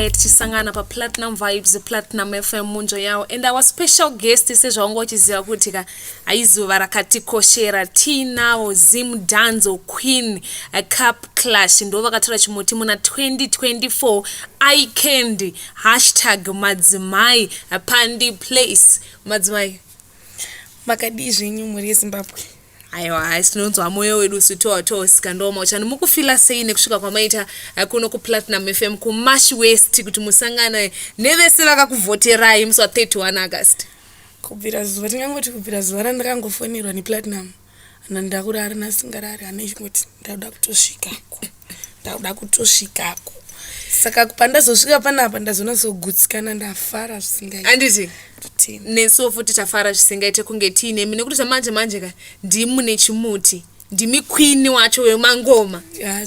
kaya tichisangana pa Platinum Vibes, Platinum FM munjo yao. And our special guest sezvaongo chiziva kuti ka aizuva rakatikoshera tinao Zim Danzo Queen a Cup Clash ndo vakatora chimuti muna 2024 iCandy #Madzimai Pandi Place. Madzimai makadi zvenyu muri yeZimbabwe. Aiwa, sinonzwa moyo wedu sitoa skandoma chani mukufila sei nekusvika kwamaita kuno ku Platinum FM ku Marsh West kuti musangana nevese vakakuvhoterai musi wa 31 August. Kubvira zuva tingangoti kubvira zuva randakangofonirwa nePlatinum ndakuri arina singarari ane chingoti ndauda kutosvikako. Saka kupandazosvika panapa ndazonazogutsikana ndafara zvisingaiti. Anditi neso futi tafara zvisingaiti kunge tine mine kuti manje ka ndimu nechimuti ndimi queen wacho wemangoma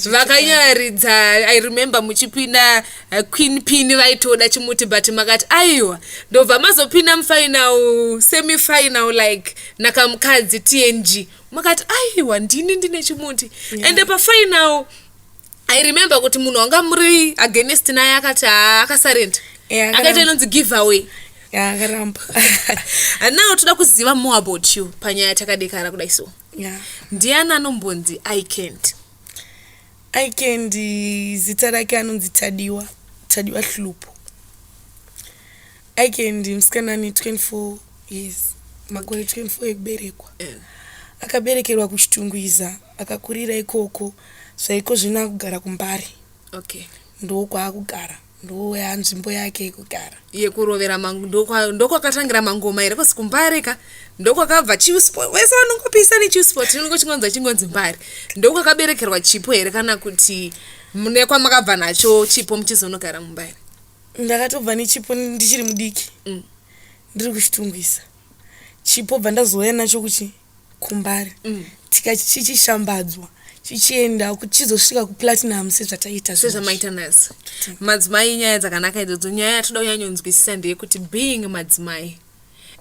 vakanyaridza. I remember muchipinda queen pin vaitoda chimuti but makati aiwa ndobva mazopinda mufinal semi final like nakamukadzi TNG makati aiwa ndine chimuti ende pa final I remember kuti munhu wanga muri against naye akati akasarenda akaita inonzi giveaway akaramba. And now toda kuziva more about you panyaya takadekara kudai so. Ndiani anombonzi iCandy zita rake anonzi Tadiwa Hlupo. iCandy musikana ni 24 years makore 24 ekuberekwa. Akaberekerwa kuchitungwiza akakurira ikoko zvaiko zvina kugara kuMbare. Okay. Ndo kwaakugara ndo nzvimbo yake yekugara yekurovera ndoko akatangira mangoma here kosi kuMbare ka ndoko akabva chiusport wese vanongopisa nechiusport chingonzi Mbare ndoko akaberekerwa chipo here kana kuti mune kwamakabva nacho chipo muchizonogara muMbare. Ndakatobva nechipo ndichiri mudiki ndiri kuchitungwisa chipo bva ndazouya nacho kuchi kuMbare tikachishambadzwa chichienda kuchizosvika kuPlatinum sezvataita sezvamaita nazo. Madzimai nyaya dzakanaka idzodzo. Nyaya yatoda kunyanyonzwisisa ndeyekuti being madzimai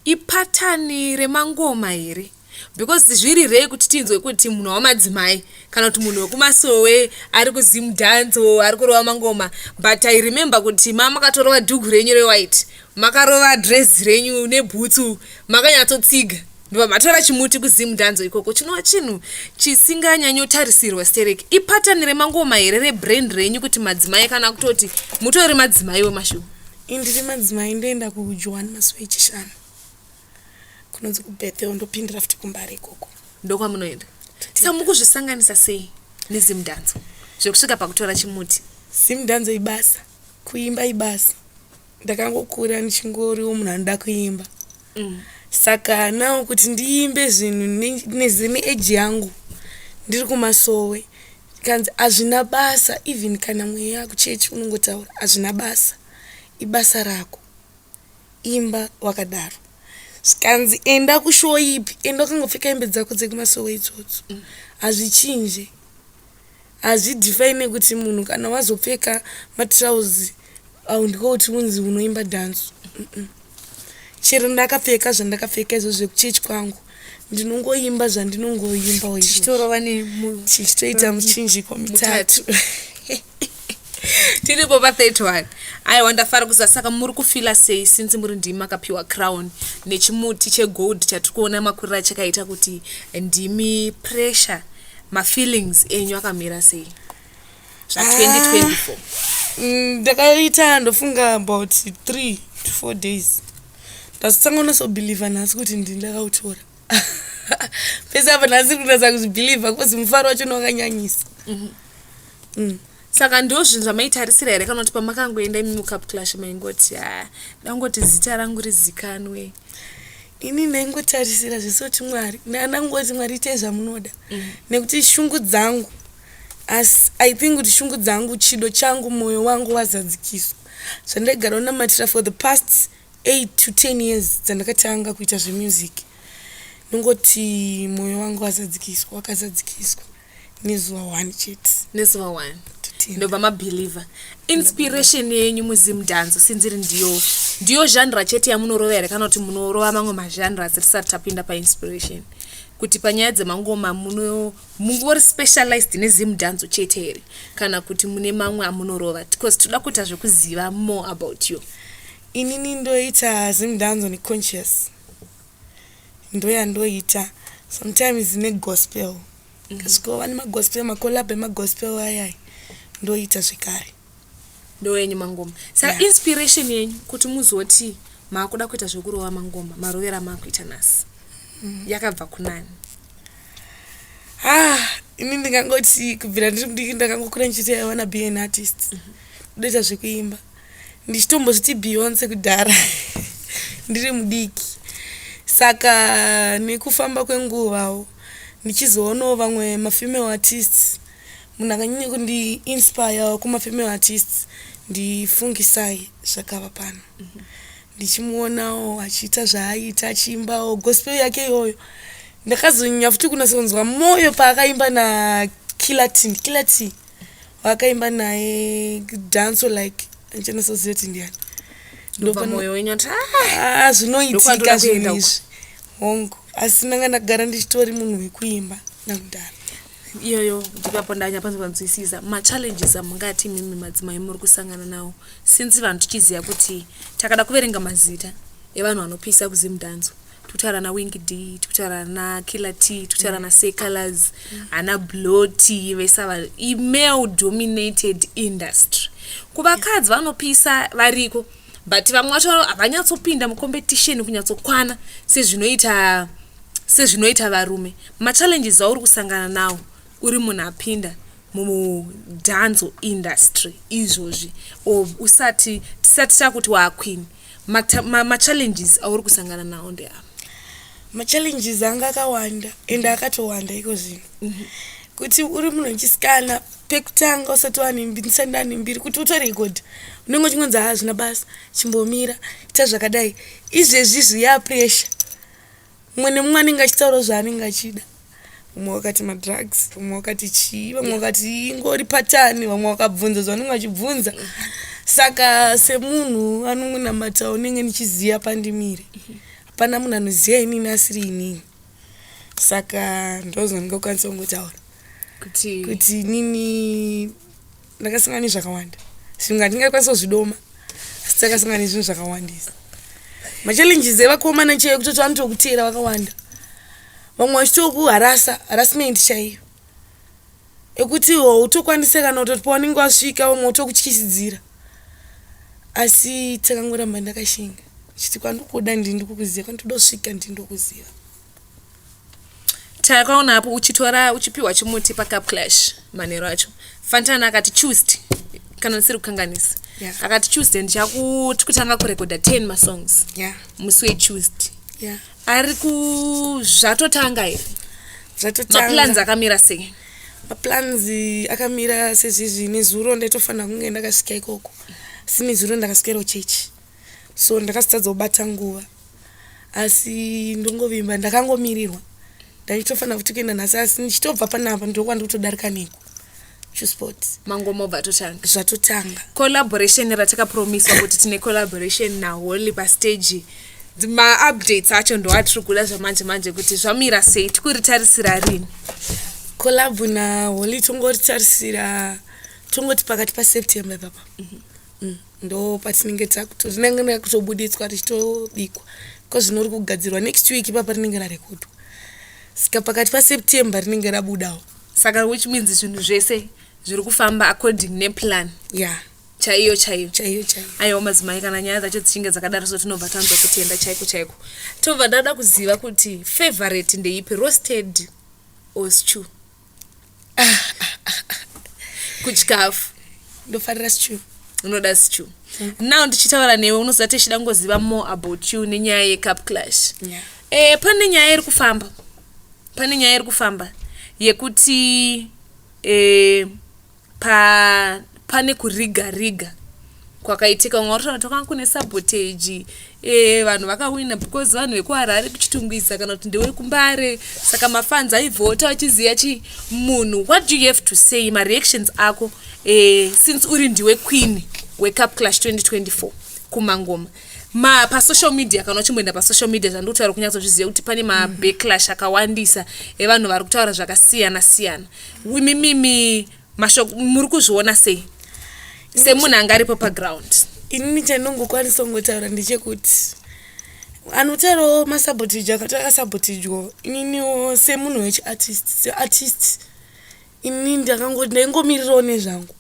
ipatani remangoma here because zviri rei kuti tinzwe kuti munhu wamadzimai kana kuti munhu wekumasowe ari kuZim Danzo ari kurova mangoma but I remember kuti mama makatorova dhugu renyu rewhite makarova dress renyu nebhutsu makanyatsotsiga ndova matora chimuti kuZim Danzo ikoko chinova chinhu chisinganyanyotarisirwa stereki. Ipatani remangoma here rebrand renyu kuti madzimai kana kutoti mutori madzimai wemashuwa. Indiri madzimai ndoenda kuJohn Maswei chishanu kunonzi kuBethel ndopindira futi kuMbare ikoko ndokwa munoenda. Saka mukuzvisanganisa sei neZim Danzo zvekusvika pakutora chimuti? Zim Danzo ibasa kuimba ibasa ndakangokura ndichingoriwo munhu anoda kuimba. Saka nawo kuti ndiimbe zvinhu nezime age yangu ndiri kumasowe kanzi azvina basa even kana mweya kuchechi unongotaura azvina basa ibasa rako imba wakadaro kanzi enda kushow ipi enda kangopfeka hembe dzako dzekumasowe idzodzo azvichinje azvidefine kuti munhu kana wazopfeka matrauzi au ndikoti unzi unoimba dance. Chero ndakapfeka zvandakapfeka izvo zvekuchechi kwangu ndinongoimba zvandinongoimba chitorova chichitoita muchinjiko mitatu. Tiripo pa 31 aiwa ndafara kuzwa. Saka muri kufila sei since muri ndimi makapiwa crown nechimuti chegold chatikuona makurira chakaita kuti ndimi pressure mafeelings enyu akamira sei zva 2024? Ndakaita ndofunga about 3 to 4 days ndasitsanga believe nhasi kuti ndakautora pese apa nhasi kunasa kuzvibhilivha kozi mufaro wacho wakanyanyisa. Saka ndo zvinhu zvamaitarisira here kana kuti pamakangoenda imi mucup clash maingoti dangoti zita rangu rizikanwe? Ini ndaingotarisira zvesoti Mwari ndangoti Mwari itai zvamunoda nekuti shungu dzangu I think kuti shungu dzangu chido changu moyo wangu wazadzikiswa zvandagara unamatira for the past 8 to 10 years dzandakatanga kuita zvemusic nongoti moyo wangu wakazadzikiswa nezuva 1 chete. Nezuva 1 ndobva mabeliever. Inspiration yenyu muZim Danzo sinziri ndiyo genre chete yamunorova here kana kuti munorova mamwe mazgenres risati tapinda pa inspiration kuti panyaya dzemangoma mungori specialized nezimudhanzo chete here kana kuti mune mamwe amunorova because toda kuita zvekuziva more about you? Inini ndoita zimudhanzo neconscious ndoyandoita sometimes negospel kasvikova nemagospel makolab emagospel ayai ndoita zvekare ndoyenyu mangoma saka inspiration yenyu kuti muzoti maakuda kuita zvekurova mangoma marovera maakuita nhasi yakabva kunani? Ini ndingangoti kubvira ndiri mudiki ndakangokura ndichiti I wanna be an artist ndoita zvekuimba ndichitombozviti Beyonce kudhara ndiri mudiki saka nekufamba kwenguvawo ndichizoonawo vamwe mafemale artists munhu akanyanya kundiinspire kumafemale artists ndifungisai zvakava pano ndichimuonawo achiita zvaaita achiimbawo gospel yake iyoyo ndakazonyanya futi kunasonzwa moyo paakaimba naKiller T wakaimba naye dance like ndichanasoziva kuti ndiani moyo wenyu zvinoitika zvinhu izvi hongu asi ndanga ndagara ndichitori munhu wekuimba nakudhara iyoyo ndipapo ndanyapanzwanzwisisa machallenges amungati mimi madzimai muri kusangana nawo since vanhu tichiziva kuti takada kuverenga mazita evanhu vanopisa kuzimudhanzo tutaura naWing D, tutaura naKiller T, tutaura naSecolors, ana Bloti, vesava male dominated industry. Kuvakadzi vanopisa variko, but vamwe vacho havanyatsopinda mucompetition kunyatsokwana sezvinoita varume. Machallenges auri kusangana nawo uri munhu apinda mudhanzo industry izvozvi tisati takuti waaqueen. Machallenges auri kusangana nawo ndeapa? Machallenges anga akawanda ende akatowanda iko zvino kuti uri munhu wechisikana pekutanga usati ndisani mbiri kuti utorekodha unenge uchingonzi hazvina basa chimbomira ita zvakadai izvezvi zviya pressure mumwe nemumwe anenge achitaurawo zvaanenge achida umwe wakati madrugs umwe wakati chii vamwe wakati ingori patani vamwe wakabvunza zvavanenge vachibvunza saka semunhu anongonamata unenge nichiziva pandimire hapana munhu anoziva inini asiri inini saka ndozvandingakwanisa kungotaura kuti inini ndakasangana nezvakawanda zvimwe handingakwanisa kuzvidoma asi takasangana nezvinhu zvakawandisa machallenges evakomana chaiyo kutoti vanotokutera vakawanda vamwe vachitokuharassment chaiyo ekuti utokwanise kana kutoti paunenge wasvika vamwe utokutyisidzira asi takangoramba ndakashinga chiti kwandikuda ndikukuziva kwandoda kusvika ndindokuziva. Takaona hapo uchipiwa chimuti paCup Clash manero acho Fantan akati choose kana nisiri kukanganisa akati choose ndichakutanga kurekoda 10 masongs musi wechoose ari kuzvatotanga here maplans akamira sei? Maplans akamira sezvizvi nezuro ndaitofanira kunge ndakasvika ikoko asi nezuro ndakasvikawo chechi so ndakasitadza kubata nguva asi ndongovimba ndakangomirirwa ndachitofanira kuti kuenda nhasi asi ndichitobva panapa ndokwandi kutodarika neko chusport mangoma obva zvatotanga collaboration ratakapromiswa kuti tine collaboration naHolly pastage maupdates acho ndoatiri kuda zvamanje manje kuti zvamira sei tikuritarisira rini? Collab naHolly tongoritarisira tongoti pakati paSeptember papa ndo patinenge rinenge kutobuditswa tichitobikwa kozvinori kugadzirwa next week papa rinenge rarekodwa saka pakati paSeptember rinenge rabudawo saka which means zvinhu zvese zviri kufamba according neplan chaiyo aiwa madzimai kana nyaya dzacho dzichinge dzakadaro so tinobva tanzwa kutenda chaiko tobva ndada kuziva kuti favorite ndeipi, roasted or stew? Kuchikafu ndofarira stew. Unoda stew. Now ndichitaura newe unoziva tichida ngoziva more about you nenyaya yeCup Clash. Pane nyaya iri kufamba yekuti pane kuriga kwakaitika ungaurira toka kune sabotage vanhu vakawina because vanhu vekuHarare kuchitungwiza kana kuti ndewe kuMbare saka mafans aivhota vachiziya chi munhu. What do you have to say ma reactions ako since uri ndiwe queen weCup Clash 2024 kumangoma pasocial media kana uchimboenda pasocial media zvandikutaura kunyatsozviziva kuti pane mabacklash akawandisa evanhu vari kutaura zvakasiyana-siyana. Mimi mashoko muri kuzviona sei semunhu anga aripo paground? Inini chandingokwanisa kungotaura ndechekuti anotaurawo masabotage akataka sabotageo. Ininiwo semunhu wechiartist inini ndaingomirirawo nezvangu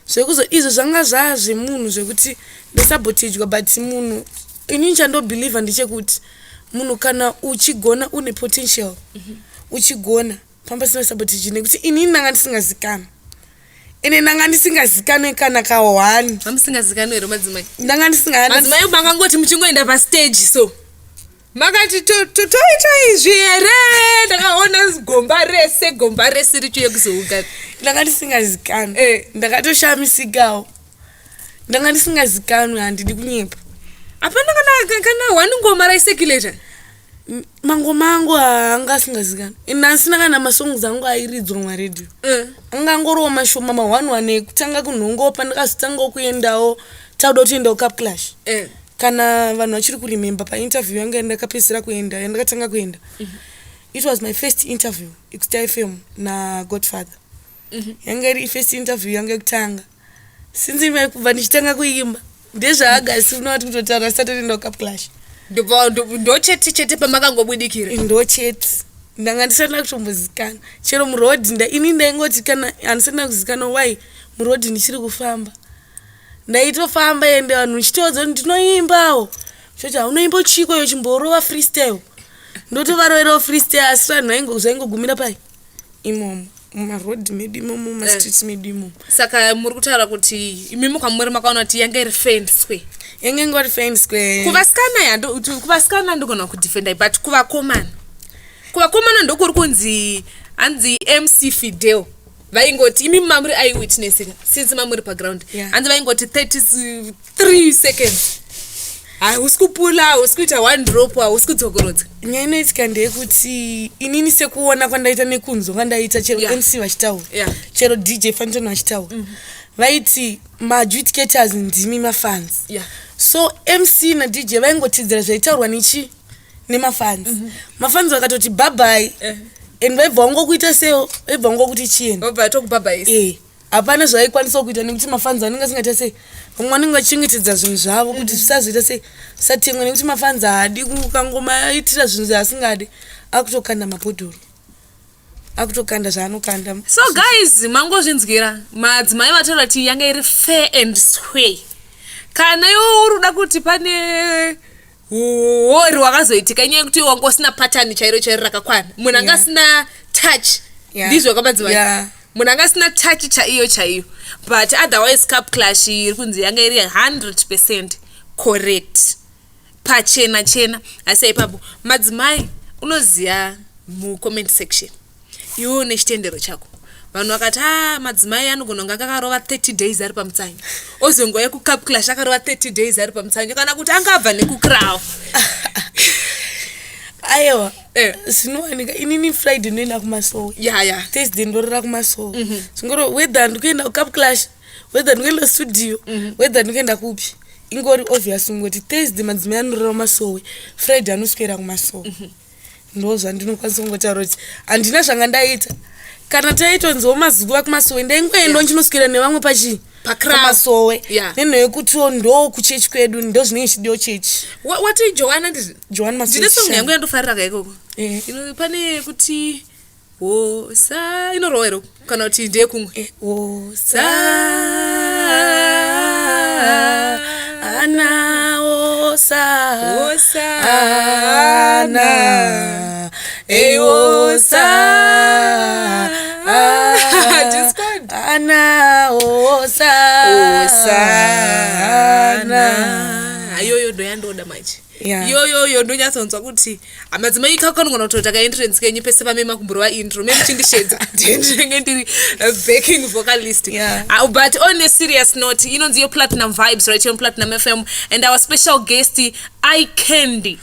zvekuzo izvo zvanga zvazvemunhu zvekuti ndesabotagwa, but munhu inini chandobhiliva ndechekuti munhu kana uchigona une potential uchigona pamba sina sabotage nekuti inini nanga ndisingazikana ene nanga ndisingazikanwe kana ka1 amusingazikanwe ero madzimai nanga ndisingana madzimai makangoti muchingoenda pastage so makati toita izvi here ndakaona gomba rese richiuye kuzouka ndanga ndisingazikana ndakatoshamisikawo ndanga ndisingazikanwe handidi kunyepa apana kana one ngoma raisekileta mangoma angu haanga asingazikana nasina kana masongs angu airidzwa maredhiyo angangoriwo mashoma ma1 ekutanga kunhongo pandakazotangawo kuendawo tauda kutoendawo cup clash kana vanhu vachiri kurimemba painterview yanga ndakapedzisira kuenda yandakatanga kuenda it was my first interview ikusta FM na Godfather yanga iri first interview yanga yekutanga since kubva ndichitanga kuimba ndezvaagasi unoti kutotaura Saturday cup clash ndochete pamakangobudikira ndochete ndanga ndisana kutombozikana chero murodhi ini ndaingoti kana handisana kuzikana why murodhi ndichiri kufamba ndaitofamba ende vanhu chitodzo ndinoimbawo choti unoimba chiko yo chimborova freestyle ndotovaroverawo freestyle asi vanhu zvaingogumira pai imomo mumarodhi medu imomo mumastreets medu imomo. Saka muri kutaura kuti imimi kwamuri makaona kuti yanga iri fair square yanga ingori fair square kuvasikana ndogona kudefenda but kuvakomana ndokuri kunzi anzi MC Fidel vaingoti imimi mamuri eyewitness since mamuri paground anzi vaingoti 33 seconds usikupula usikuita one drop usikudzogorodza nyaya inoitika ndeyekuti inini sekuona kwandaita nekunzo kwandaita chero MC vachitaura chero DJ Fantan vachitaura vaiti maadjudicators ndimi mafans so MC na DJ vaingotidzira zvaitaurwa nemafans mafans vakatoti bye and vaibva vangokuita seo vaibva vangokuti chienda hapana zvaikwanisa kuita nekuti mafans anenge asingaita sei vamwe vanenge vachichengetedza zvinhu zvavo kuti zvisazoita sei satemwa nekuti mafans haadi ukangomaaitira zvinhu zvaasingadi akutokanda mabhodhoro akutokanda zvaanokanda. So guys mangozvinzwira madzimai vataura kuti yanga iri fair and square. Kana iwo uruda kuti pane hori wakazoitika inyaya yekuti wangosina pattern chairo rakakwana munhu anga asina touch ndizvo kwamadzimai munhu anga asina touch chaiyo but otherwise cup clash iri kunzi yanga iri 100% correct pachena asi ipapo madzimai unoziya mu-comment section iwo nechitendero chako vanhu vakati madzimai anogona kunge akarova 30 days ari pamutsanyo ozongoya kucup clash akarova 30 days ari pamutsanyo kana kuti angabva nekukrawo aiwa zvinowanika inini Friday ndoenda kumasowe Thursday ndorora kumasowe zvingoro whether ndikuenda kucup clash whether ndikuenda studio whether ndikuenda kupi ingori obvious ngoti Thursday madzimai anorora kumasowe Friday anoswera kumasowe ndozva ndinokwanisa kungotaura kuti handina zvanga ndaita kana taitonziwo mazuva kumasowe ndaingoenda ndichinoswera nevamwe pamasowe nenhau yekuti ndo kuchechi kwedu ndo zvinenge chidiwo chechi. Wati Joanna ndizi? Joanna Masowe. Ndine song yangu yandofarira kaikoko. Pane kuti wosa inorowero kana kuti ndiye kumwe. Wosa ana wosa ana wosa ana osana ayoyo ndo yandoda manje yoyo ndonyatsonzwa kuti amadzimai ikakanogona kutotaka entrance kenyu pese pamema kumburwa intro memuchindishedza ndenge ndiri backing vocalist but on a serious note inonzi yo platinum vibes right on Platinum FM and our special guest iCandy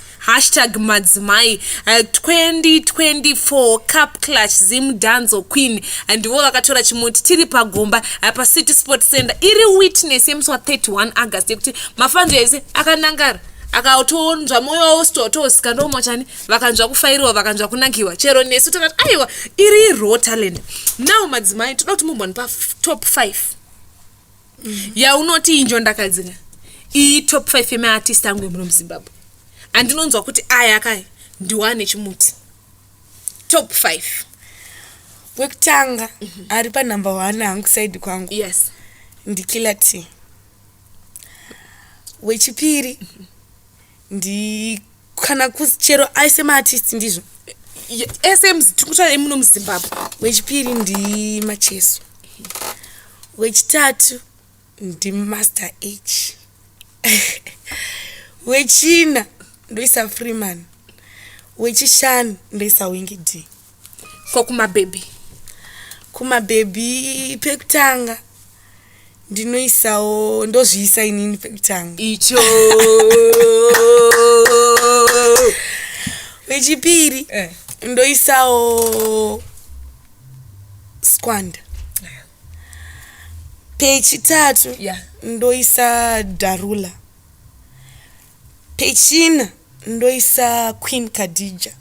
#Madzimai 2024 Cup Clash Zim Danzo Queen and wo vakatora chimuti tiri pagomba pa City Sports Center iri witness yemusi wa 31 August yekuti mafanzo ese akanangara akatonzva moyo usitotosika ndomochani vakanzva kufairiwa vakanzva kunakiwa chero nesu takati aiwa iri raw talent. Now madzimai toda kuti mumbonipa top 5 yaunoti Njonda Kadzi iyi top 5 yemaartist angu emuno muZimbabwe andinonzwa kuti aya kai ndiwane chimuti top 5. Wekutanga ari pa number 1 hangu side kwangu. Yes. Ndikila T. Wechipiri ndi kana kuchero aise maartist ndizvo. SMs tikutaura emuno muZimbabwe. Wechipiri ndi Macheso. Wechitatu ndi Master H. Wechina ndoisa Freeman. Wechishanu ndoisa Wingy D. Kokuma baby. Kuma baby pekutanga ndinoisawo ndozviisa inini pekutanga icho. Wechipiri ndoisawo Squand. Pechitatu ndoisa Darula. Pechina ndoisa Queen Khadija.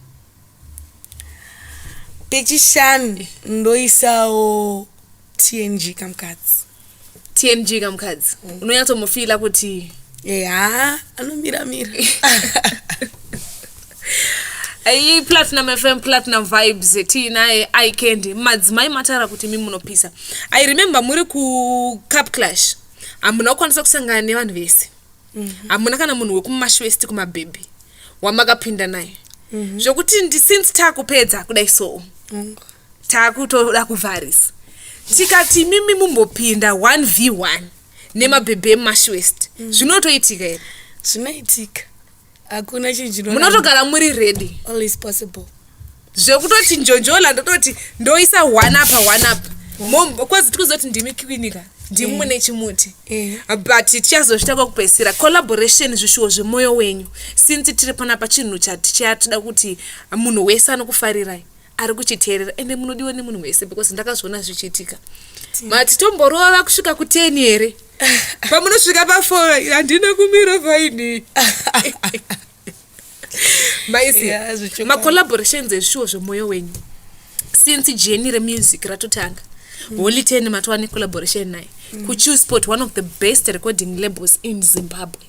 Pechishanu ndoisawo TNG Kamkadzi. TNG Kamkadzi. Unonyatsomufiila kuti anomira. Ayi Platinum FM Platinum Vibes tinaye iCandy madzimai matara kuti mimi munopisa. I remember muri ku Cup Clash. Amuna kwanisa kusangana nevanhu vese. Amuna kana munhu wekumashwest kuma baby. Wamakapinda naye. Zvokuti since takupedza kudai so. Takutoda kuvharisa. Tikati mimi mumbopinda 1v1 nemabhebhe emashwest. Zvinotoitika here? Zvinoitika. Hakuna chinhu. Munotogara muri ready. All is possible. Zvekutoti njonjola ndototi ndoisa one up. Kwazi tikuzoti ndimi kwinika. Ndimu nechimuti. But tichazosvika kokupesira collaboration zvishuwo zvemoyo wenyu. Since tiri panapa chinhu chatida kuti munhu wese anokufarirai. Ari kuchiteerera ende munodiwa nemunhu wese because ndakazviona zvichiitika. Mati tomborova kusvika ku10 here. Pamunosvika pa4 handina kumira faini. Maisi ma collaborations ezvishuwo zvemoyo wenyu. Since January music ratotanga. Holy 10 matwani collaboration naye. Kuchu Sport, one of the best recording labels in Zimbabwe.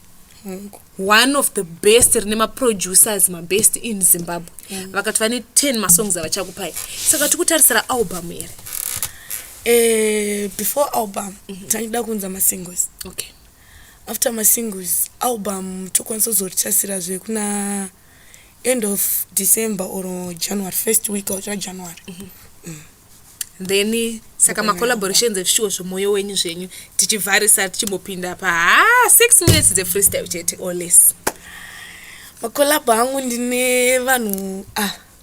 One of the best nema producers my best in Zimbabwe. Vakatwani 10 masongs avachakupai. Saka tikutarisira album here. Before album, tanida kunza ma singles. Okay. After my singles, album tokwanisa kuzorichasira zve kuna end of December or January, first week of January. Then saka ma collaborations ezvishuwo zvemoyo wenyu zvenyu tichivharisa tichimbopinda pa 6 minutes the freestyle chete or less. Ma collab angu ndine vanhu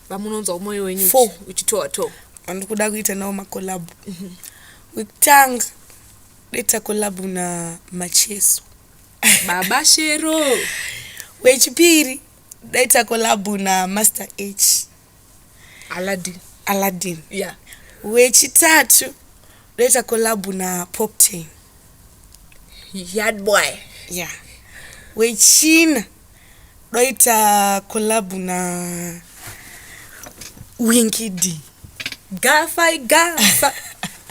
vamunonzwa umoyo wenyu 4 uchitoa vandikuda kuita nawo ma collab. Wekutanga deta collab na Macheso. Baba Shero. Wechipiri deta collab na Master H. Aladdin. Yeah. Wechitatu deta collab na Pop 10. Yard boy. Yeah. Wechina doita collab na Wingy D. Gafa.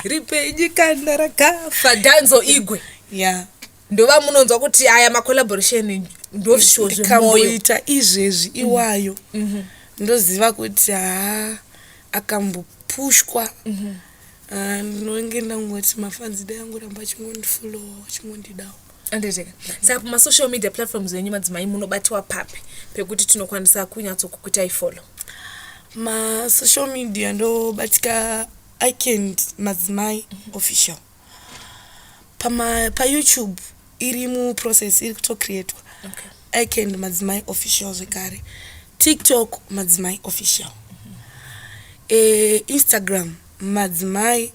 Ripeji kandara gafa. Danzo Igwe. Yeah. Ndova munonzwa kuti aya ma collaboration ndozvishuwo zvemoyo. Kamboita izvezvi iwayo. Ndoziva kuti akambopushwa. Ndinonge ndangoti mafanzi dai angoramba chingondifollow chingondidawo. Anditeka. Saka ma social media platforms enyu madzimai munobatiwa papi pekuti tinokwanisa kunyatsokukutai follow. Ma social media ndobatika iCandy Madzimai official. Pa YouTube iri mu process iri kuto createwa. Okay. iCandy Madzimai official zvekare. TikTok Madzimai official. Instagram Madzimai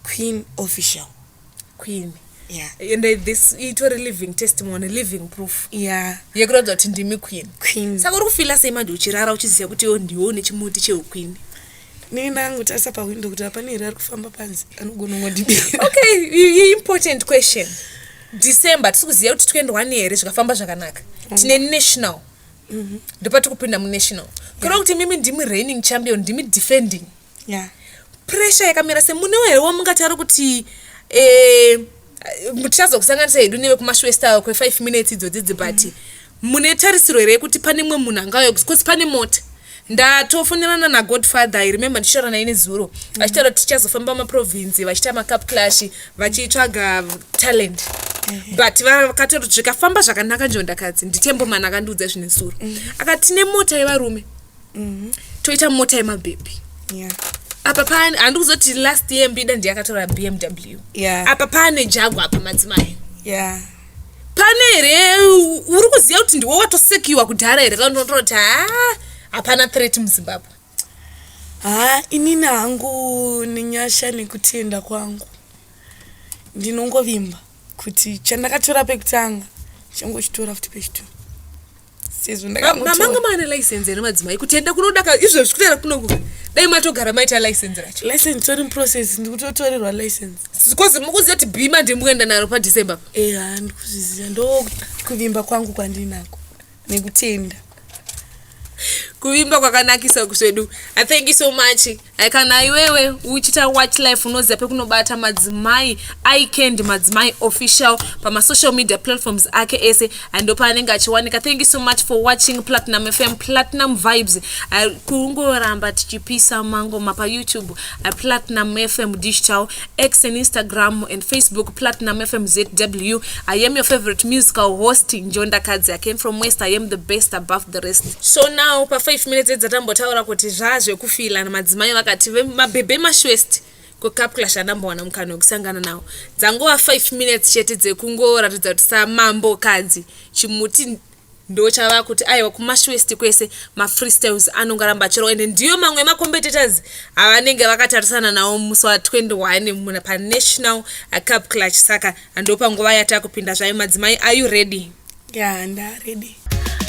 Queen official. Queen. Yeah. And this it was a living testimony, living proof. Yeah. Yekurodza kuti ndimi queen. Saka uri kufila sei manje uchirara uchiziva kuti ndiwo nechimuti cheuqueen. Nini ndangotasa pa window kuti apane ari kufamba panzi anogona ngodibira. Okay, important question. December tikuziya kuti tikuendwa here zvikafamba zvakanaka. Tine national. Ndopati kupinda munational. Kuri kuti mimi ndimi reigning champion, ndimi defending. Pressure yakamira semunewo wamungataro kuti tichazokusanganisa hedu newe kumashwesta kwe 5 minutes idzodzi but mune tarisiro here kuti pane mwe munhu angauya because pane mota. Ndatofonerana na Godfather, I remember ndishora naine zuro. Vachitaura kuti tichazofamba maprovince, vachita macup clash, vachitsvaga talent. But vakatoti zvikafamba zvakanaka Njonda Kadzi, nditembo mana akandiudza zvine zuro. Akati tine mota yevarume. Toita mota yemabhebhi. Apa pane handikuzoti last year mbida ndiyakatora BMW. Apa pane Jaguar apa Madzimai. Pane here uri kuziya kuti ndiwe watosekiwa kudhara here kandotoroti hapana threat muZimbabwe. Inini hangu nenyasha nekutenda kwangu ndinongovimba kuti chandakatora pekutanga changochitora futi pechitoro. Sezvo ndakangotora. Manga mana license ere Madzimai kutenda kunodaka izvo zvikutera kunoku. Dai matogara maita license racho. License tori process ndikutotorerwa license. Because mukuziya kuti bhima ndimboenda naro paDecember. Ndikuzviziya ndo kuvimba kwangu kwandinako nekutenda. Kuvimba kwakanakisa kusvedu. I thank you so much. Kana iwewe uchita watch life unoziya pekunobata Madzimai iCandy Madzimai official pama social media platforms ake ese andopa anenge achiwanika. Thank you so much for watching Platinum FM Platinum Vibes. Kungoramba tichipisa mangoma pa YouTube Platinum FM Digital, X and Instagram and Facebook Platinum FM ZW. I am your favorite musical host Njonda Kadzi. I came from West. I am the best above the rest. So now pa 5 minutes dzatambotaura kuti zvazve kufila na Madzimai vakati mabhebhe mashwest ko cup clash anambowana mukano kusangana nawo. Dzangova 5 minutes chete dzekungoratidza kuti samambo Kadzi chimuti ndo chava kuti aiwa kumashwest kwese ma freestyles anongaramba achiro ende ndiyo mamwe ma competitors avanenge vakatarisana nawo musi wa 21 muna pa national cup clash saka andopa ngova yatakupinda zvayo Madzimai. Are you ready? Nda ready.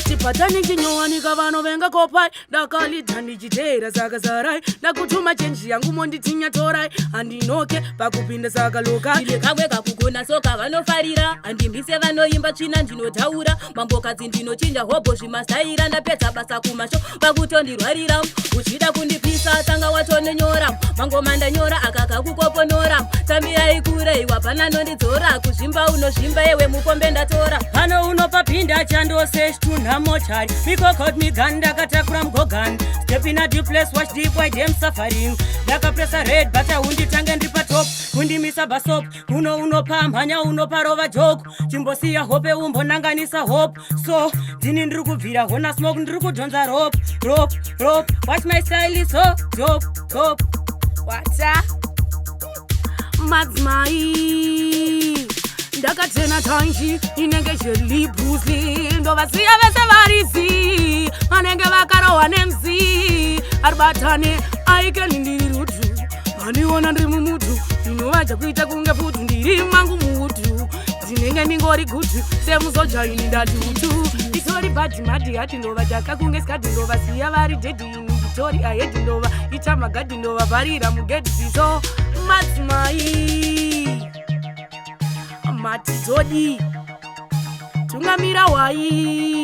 Tipatani chinyowani kavano venga kopai ndakalita ndichiteera saka zarai ndakutuma chenji yangu monditinya torai andinoke pakupinda saka loka ile kamwe kakugona soka vanofarira andimbise vanoimba tsvina ndinotaura Mambokadzi ndinochinja hobo zvimastaira ndapedza basa kumasho pakutondirwarira uchida kundipisa tanga watonyora mangoma ndanyora akakakukoponora tambirai kureiwa pana nondidzora kuzvimba unozvimba yewe mukombe ndatora pano unopapinda chandose tuna mochari mikokot miganda katakura mgogan step in a deep place watch deep why them suffering ndakapresa red bata unditange ndipa top undimisa basop unopamhanya unoparova joke chimbosiya hope umbonanganisa hope so ndini ndiri kubvira hona smoke ndiri kudhonza rope watch my style is so dope wata Madzimai ndakatena tanji inenge jeli Bruce Lee ndovasiya vese varizi vanenge vakarohwa nemzi aribatane aikeni ndiri rutu vandiona ndiri mumutu ndinovaja kuita kunge putu ndiri mangu mutu ndinenge ndingori gutu semuzojaini ndatutu nditori bhadhimadi hati ndova jaka kunge skati ndovasiya vari dedini nditori ahedi ndova ita magadhi ndovavharira mugedhi ziso Madzimai matizodi tungamira wai